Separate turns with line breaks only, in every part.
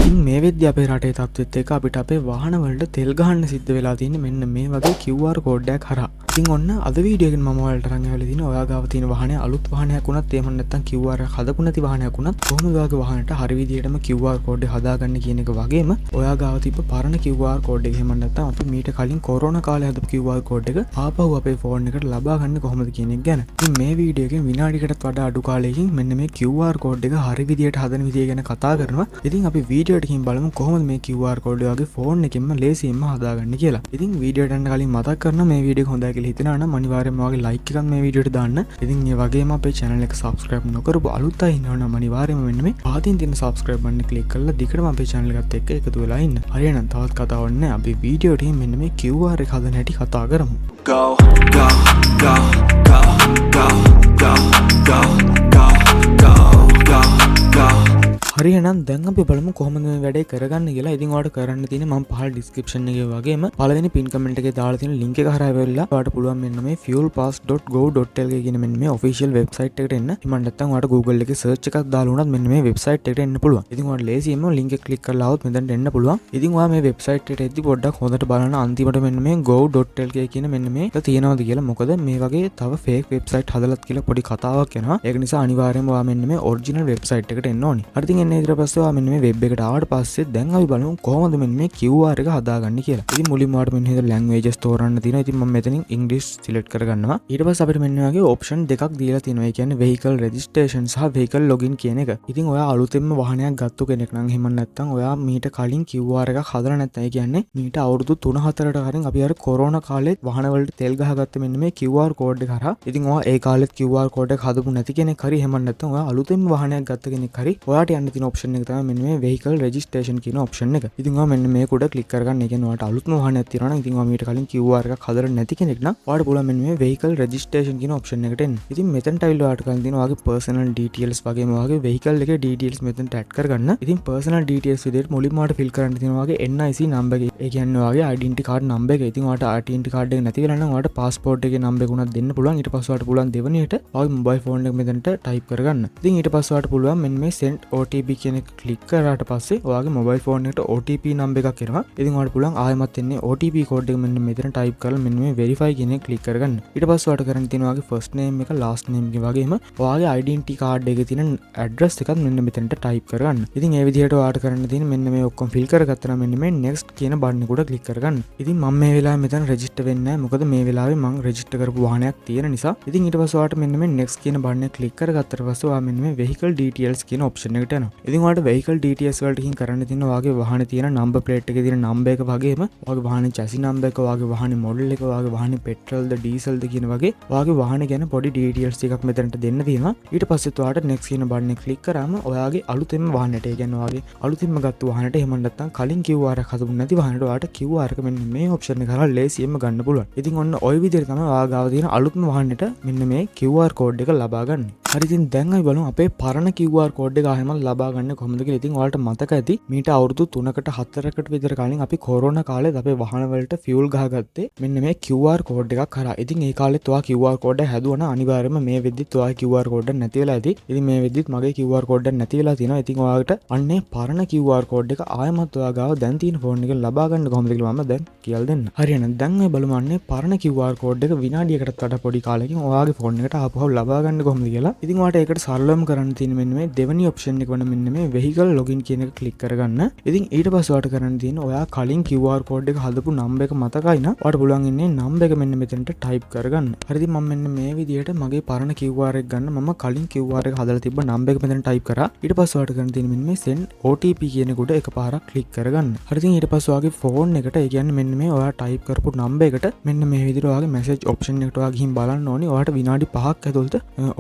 ඉතින් මේ වෙද්දී අපේ රටේ තත්ත්වෙත් එක්ක අපිට අපේ වාහන වලට තෙල් ගහන්න සිද්ධ වෙලා තියෙන්නේ මෙන්න මේ වගේ QR කෝඩ් එකක් හරහා. ඉතින් ඔන්න අද වීඩියෝ එකෙන් මම ඔයාලට අරන් ආවලා තියෙනවා ඔයා ගාව තියෙන වාහනේ අලුත් වාහනයක් වුණත් එහෙම නැත්නම් QR එක හදපු නැති වාහනයක් වුණත් කොහොමද ඔයාගේ වාහනට හරි විදියටම QR කෝඩ් එක හදාගන්න කියන එක වගේම ඔයා ගාව තිබ්බ පරණ QR කෝඩ් එක එහෙම නැත්නම් අපි මීට කලින් කොරෝනා කාලේ හදපු QR කෝඩ් එක ආපහු අපේ ෆෝන් එකට ලබා ගන්න කොහොමද කියන එක ගැන. ඉතින් මේ වීඩියෝ එකෙන් විනාඩියකටත් වඩා අඩු කාලයකින් මෙන්න මේ QR කෝඩ් එක හරි විදියට හදන විදිය ගැන කතා කරනවා. ඉතින් අපි වීඩියෝ එකකින් බලමු කොහොමද මේ QR කෝඩ් එක ඔයාගේ ෆෝන් එකෙන්ම ලේසියෙන්ම හදාගන්න කියලා. ඉතින් වීඩියෝට යන්න කලින් මතක් කරනවා මේ වීඩියෝ එක හොඳයි කියලා හිතනවා නම් අනිවාර්යෙන්ම ඔයාගේ ලයික් එකක් මේ වීඩියෝට දාන්න. ඉතින් මේ වගේම අපේ channel එක subscribe නොකරපු අලුත් අය ඉන්නවා නම් අනිවාර්යෙන්ම මෙන්න මේ පහතින් තියෙන subscribe button එක click කරලා දිගටම අපේ channel එකත් එක්ක එකතු වෙලා ඉන්න. හරි එහෙනම් තවත් කතාවක් නැහැ. අපි වීඩියෝ එකේ මෙන්න මේ QR එක හදන හැටි කතා කරමු.
Go, go, go, go, go, go, go, go, go, go, go.
හරි එහෙනම් දැන් අපි බලමු කොහොමද මේ වැඩේ කරගන්න කියලා. ඉතින් ඔයාලට කරන්න තියෙන්නේ මම පහළ description එකේ වගේම පළවෙනි pin comment එකේ දාලා තියෙන link එක හරහා වෙලා ඔයාලට පුළුවන් මෙන්න මේ fuelpass.gov.lk කියන මෙන්න මේ official website එකට එන්න. එහෙම නැත්නම් ඔයාලට Google එකේ search එකක් දාලා උනත් මෙන්න මේ website එකට එන්න පුළුවන්. ඉතින් ඔයාලට ලේසියෙන්ම link එක click කරලා આવොත් මෙතනට එන්න පුළුවන්. ඉතින් ඔයා මේ website එකට එද්දි පොඩ්ඩක් හොඳට බලන්න අන්තිමට මෙන්න මේ gov.lk කියන මෙන්න මේක තියෙනවද කියලා. මොකද මේ වගේ තව fake website හදලත් කියලා පොඩි කතාවක් එනවා. ඒක නිසා අනිවාර්යයෙන්ම ඔයා මෙන්න මේ original website එකට එන්න ඕනේ. හරි ඉතින් ඊට පස්සේ ඔයා මෙන්න මේ වෙබ් එකට ආවට පස්සේ දැන් අපි බලමු කොහොමද මෙන්න මේ QR එක හදාගන්නේ කියලා. ඉතින් මුලින්ම ඔයාලට මෙන්න මේ languages තෝරන්න තියෙනවා. ඉතින් මම මෙතනින් English select කරගන්නවා. ඊට පස්සේ අපිට මෙන්න වගේ option දෙකක් දීලා තියෙනවා. ඒ කියන්නේ vehicle registration සහ vehicle login කියන එක. ඉතින් ඔයා අලුතෙන්ම වාහනයක් ගත්ත කෙනෙක් නම් එහෙම නැත්නම් ඔයා මීට කලින් QR එකක් හදලා නැත්නම් ඒ කියන්නේ මීට අවුරුදු 3-4කට කලින් අපි අර කොරෝනා කාලෙත් වාහන වලට තෙල් ගහගත්ත මෙන්න මේ QR කෝඩ් එක හරහා. ඉතින් ඔයා ඒ කාලෙත් QR කෝඩ් එක හදපු නැති කෙනෙක් හරි එහෙම නැත්නම් ඔයා අලුතෙන්ම වාහනයක් ගත්ත කෙනෙක් හරි ඔයාට යන්න තියෙන option එක තමයි මෙන්න මේ vehicle registration කියන option එක. ඉතින් ඔයා මෙන්න මේක උඩ click කරගන්න. ඒ කියන්නේ ඔයාට අලුත්ම වාහනයක් තියෙනවා නම් ඉතින් ඔයා මීට කලින් QR එකක් හදලා නැති කෙනෙක් නම් ඔයාට පුළුවන් මෙන්න මේ vehicle registration කියන option එකට එන්න. ඉතින් මෙතනට ඇවිල්ලා ඔයාට කලින් තියෙනවා ඔයාගේ personal details වගේම ඔයාගේ vehicle එකේ details මෙතනට add කරගන්න. ඉතින් personal details විදිහට මුලින්ම ඔයාට fill කරන්න තියෙනවා ඔයාගේ NIC number එක. ඒ කියන්නේ ඔයාගේ identity card number එක. ඉතින් ඔයාට identity card එක නැති වෙලා නම් ඔයාට passport එකේ number එක උනත් දෙන්න පුළුවන්. ඊට පස්සේ ඔයාට පුළුවන් දෙවෙනියට ඔයාගේ mobile phone එක මෙතනට type කරගන්න. ඉතින් ඊට පස්සේ ඔයාට පුළුවන් මෙන්න මේ send OTP කියන එක click කරාට පස්සේ ඔයාගේ mobile phone එකට OTP number එකක් එනවා. ඉතින් ඔයාලට පුළුවන් ආයෙමත් එන්නේ OTP code එක මෙන්න මෙතන type කරලා මෙන්න මේ verify කියන එක click කරගන්න. ඊට පස්සේ ඔයාලට කරන්න තියෙනවා ඔයාගේ first name එක last name එක වගේම ඔයාගේ identity card එකේ තියෙන address එකත් මෙන්න මෙතනට type කරගන්න. ඉතින් මේ විදිහට ඔයාලට කරන්න තියෙන්නේ මෙන්න මේ ඔක්කොම fill කරගත්තා නම් මෙන්න මේ next කියන button එක උඩ click කරගන්න. ඉතින් මම මේ වෙලාවේ මෙතන register වෙන්නේ නැහැ. මොකද මේ වෙලාවේ මම register කරපු වාහනයක් තියෙන නිසා. ඉතින් ඊට පස්සේ ඔයාලට මෙන්න මේ next කියන button එක click කරගත්තට පස්සේ ඔයා මෙන්න මේ vehicle details කියන option එකට යනවා. ඉතින් ඔයාලට vehicle details වලට ගිහින් කරන්න තියෙන ඔයාගේ වාහනේ තියෙන number plate එකේ තියෙන number එක වගේම ඔයාගේ වාහනේ chassis number එක, ඔයාගේ වාහනේ model එක, ඔයාගේ වාහනේ petrolද dieselද කියන වගේ ඔයාගේ වාහනේ ගැන පොඩි details ටිකක් මෙතනට දෙන්න තියෙනවා. ඊට පස්සෙත් ඔයාලට next කියන button එක click කරාම ඔයාගේ අලුතෙන්ම වාහනේට, ඒ කියන්නේ ඔයාගේ අලුතින්ම ගත්ත වාහනේට එහෙම නැත්නම් කලින් QR එකක් හදපු නැති වාහනේට ඔයාලට QR එක මෙන්න මේ option එක කරලා ලේසියෙන්ම ගන්න පුළුවන්. ඉතින් ඔන්න ওই විදිහට තමයි ඔයා ගාව තියෙන අලුත්ම වාහනේට මෙන්න මේ QR code එක ලබා ගන්න. හරි ඉතින් දැන් අපි බලමු අපේ පරණ QR code එක ආයෙමත් ලබා ගන්න කොහොමද කියලා. ඉතින් ඔයාලට මතක ඇති මීට අවුරුදු 3කට 4කට විතර කලින් අපි කොරෝනා කාලෙත් අපේ වාහන වලට ෆියුල් ගහගත්තේ මෙන්න මේ QR කෝඩ් එකක් කරා. ඉතින් ඒ කාලෙත් ඔයා QR කෝඩ් එක හැදුවා නම් අනිවාර්යයෙන්ම මේ වෙද්දිත් ඔයා QR කෝඩ් එක නැති වෙලා ඇති. ඉතින් මේ වෙද්දිත් මගේ QR කෝඩ් එක නැති වෙලා තියෙනවා. ඉතින් ඔයාලට අන්නේ පරණ QR කෝඩ් එක ආයෙමත් ඔයා ගාව දැන් තියෙන ෆෝන් එකෙන් ලබා ගන්න කොහොමද කියලා මම දැන් කියලා දෙන්න. හරි එහෙනම් දැන් මේ බලමු අන්නේ පරණ QR කෝඩ් එක විනාඩියකටත් වඩා පොඩි කාලෙකින් ඔයාගේ ෆෝන් එකට ආපහු ලබා ගන්න කොහොමද කියලා. ඉතින් ඔයාලට ඒකට සරලවම කරන්න තියෙන මෙන්න මේ දෙවෙනි option එක වන මෙන්න මේ vehicle login කියන එක click කරගන්න. ඉතින් ඊට පස්සේ ඔයාලට කරන්න තියෙන ඔයා කලින් QR code එක හදපු number එක මතකයි නම් ඔයාලට පුළුවන් ඉන්නේ number එක මෙන්න මෙතනට type කරගන්න. හරි ඉතින් මම මෙන්න මේ විදිහට මගේ පරණ QR එක ගන්න මම කලින් QR එක හදලා තිබ්බ number එක මෙතන type කරා. ඊට පස්සේ ඔයාලට කරන්න තියෙන මෙන්න මේ send OTP කියන එක උඩ එකපාරක් click කරගන්න. හරි ඉතින් ඊට පස්සේ ඔයාගේ phone එකට, ඒ කියන්නේ මෙන්න මේ ඔයා type කරපු number එකට මෙන්න මේ විදිහට ඔයාගේ message option එකට ඔයා ගිහින් බලන්න ඕනේ. ඔයාලට විනාඩි 5ක් ඇතුළත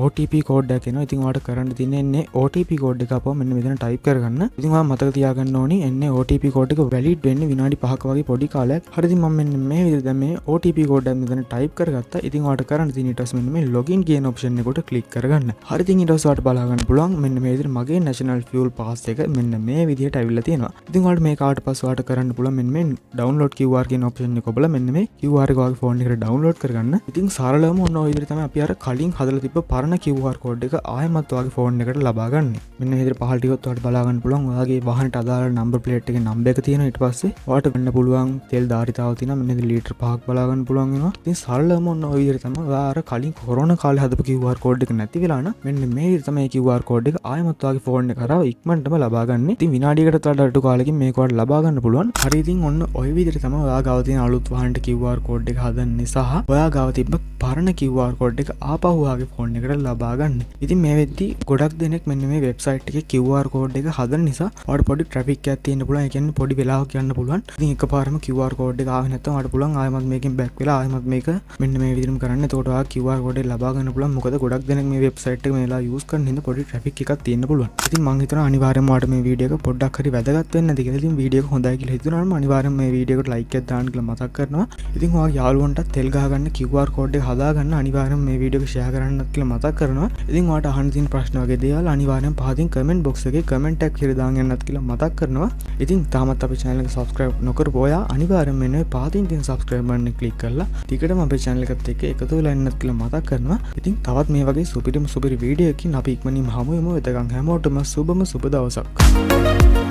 OTP code එකක් එනවා. ඉතින් ඔයාලට කරන්න තියෙන්නේ OTP code එක අපව මෙන්න මෙතන type කරගන්න. ඉතින් ඔයා මතක තියාගන්න ඕනේ එන්නේ OTP code එක valid වෙන්නේ විනාඩි 5ක වගේ පොඩි කාලයක්. හරි ඉතින් මම මෙන්න මේ විදිහට දැන් මේ OTP code එක මෙතන type කරගත්තා. ඉතින් ඔයාලට කරන්න තියෙන ඊට පස්සේ මෙන්න මේ login කියන option එකට click කරගන්න. හරි ඉතින් ඊට පස්සේ ඔයාලට බලා ගන්න පුළුවන් මෙන්න මේ විදිහට මගේ national fuel pass එක මෙන්න මේ විදිහට ඇවිල්ලා තියෙනවා. ඉතින් ඔයාලට මේක ආවට පස්සේ ඔයාලට කරන්න පුළුවන් මෙන්න මේ download QR කියන option එක ඔබලා මෙන්න මේ QR එක ඔයාගේ phone එකට download කරගන්න. ඉතින් සරලවම ඔන්න ඔය විදිහට තමයි අපි අර කලින් හදලා තිබ්බ පරණ QR code එක ආයෙමත් ඔයාගේ phone එකට ලබා ගන්න. මෙන්න මේ විදිහට පහළට ගියොත් ඔයාලට බලා ගන්න පුළුවන් ඔයාගේ වාහනට අදාළ නම්බර් ප්ලේට් එකේ නම්බර් එක තියෙනවා. ඊට පස්සේ ඔයාලට ගන්න පුළුවන් තෙල් ධාරිතාව තියෙනවා. මෙන්න ලීටර් 5ක් බලා ගන්න පුළුවන් වෙනවා. ඉතින් සරලවම ඔන්න ඔය විදිහට තමයි ඔයා අර කලින් කොරෝනා කාලේ හදපු QR කෝඩ් එක නැති වෙලා නම් මෙන්න මේ විදිහට තමයි QR කෝඩ් එක ආයෙමත් ඔයාගේ ෆෝන් එක කරා ඉක්මනටම ලබා ගන්න. ඉතින් විනාඩියකට වඩා අඩු කාලෙකින් මේක ඔයාලට ලබා ගන්න පුළුවන්. හරි ඉතින් ඔන්න ඔය විදිහට තමයි ඔයා ගාව තියෙන අලුත් වාහනට QR කෝඩ් එක හදන්නේ සහ ඔයා ගාව තිබ්බ පරණ QR කෝඩ් එක ආපහු ඔයාගේ ෆෝන් එකට ලබා ගන්න. ඉතින් මේ වෙද්දි ගොඩක් දෙනෙක් මෙන්න මේ වෙබ්සයිට් එකේ QR කෝඩ් එක හදන නිසා ඔයාලට පොඩි ට්‍රැෆික් එකක් තියෙන්න පුළුවන්. ඒ කියන්නේ පොඩි වෙලාවක් යන්න පුළුවන්. ඉතින් එකපාරම QR කෝඩ් එක ආවේ නැත්නම් ඔයාලට පුළුවන් ආයෙමත් මේකෙන් බෑක් වෙලා ආයෙමත් මේක මෙන්න මේ විදිහටම කරන්න. එතකොට ඔයා QR කෝඩ් එක ලබා ගන්න පුළුවන්. මොකද ගොඩක් දෙනෙක් මේ වෙබ්සයිට් එක මේලා යූස් කරන හින්දා පොඩි ට්‍රැෆික් එකක් තියෙන්න පුළුවන්. ඉතින් මම හිතනවා අනිවාර්යෙන්ම ඔයාලට මේ වීඩියෝ එක පොඩ්ඩක් හරි වැදගත් වෙන්න ඇති කියලා. ඉතින් වීඩියෝ එක හොඳයි කියලා හිතුණා නම් අනිවාර්යෙන්ම මේ වීඩියෝ එකට ලයික් එකක් දාන්න කියලා මතක් කරනවා. ඉතින් ඔයාගේ යාළුවන්ටත් තෙල් ගහගන්න QR කෝඩ් එක හදාගන්න අනිවාර්යෙන්ම මේ වීඩියෝ එක ෂෙයා කරන්නත් කියලා මතක් කරනවා. ඉතින් ඔයාලට අහන්න තියෙන ප්‍රශ්න වගේ දේවල් අනිවාර්යෙන් පහතින් කමෙන්ට් බොක්ස් එකේ කමෙන්ට් එකක් කියලා දාන්න යන්නත් කියලා මතක් කරනවා. ඉතින් තාමත් අපේ channel එක subscribe නොකරපු ඔයා අනිවාර්යෙන්ම මෙන්න පහතින් තියෙන subscribe button එක click කරලා ටිකටම අපේ channel එකත් එක්ක එකතු වෙලා ඉන්නත් කියලා මතක් කරනවා. ඉතින් තවත් මේ වගේ සුපිරි වීඩියෝ එකකින් අපි ඉක්මනින්ම හමු වෙමු. එතකන් හැමෝටම සුබම සුබ දවසක්.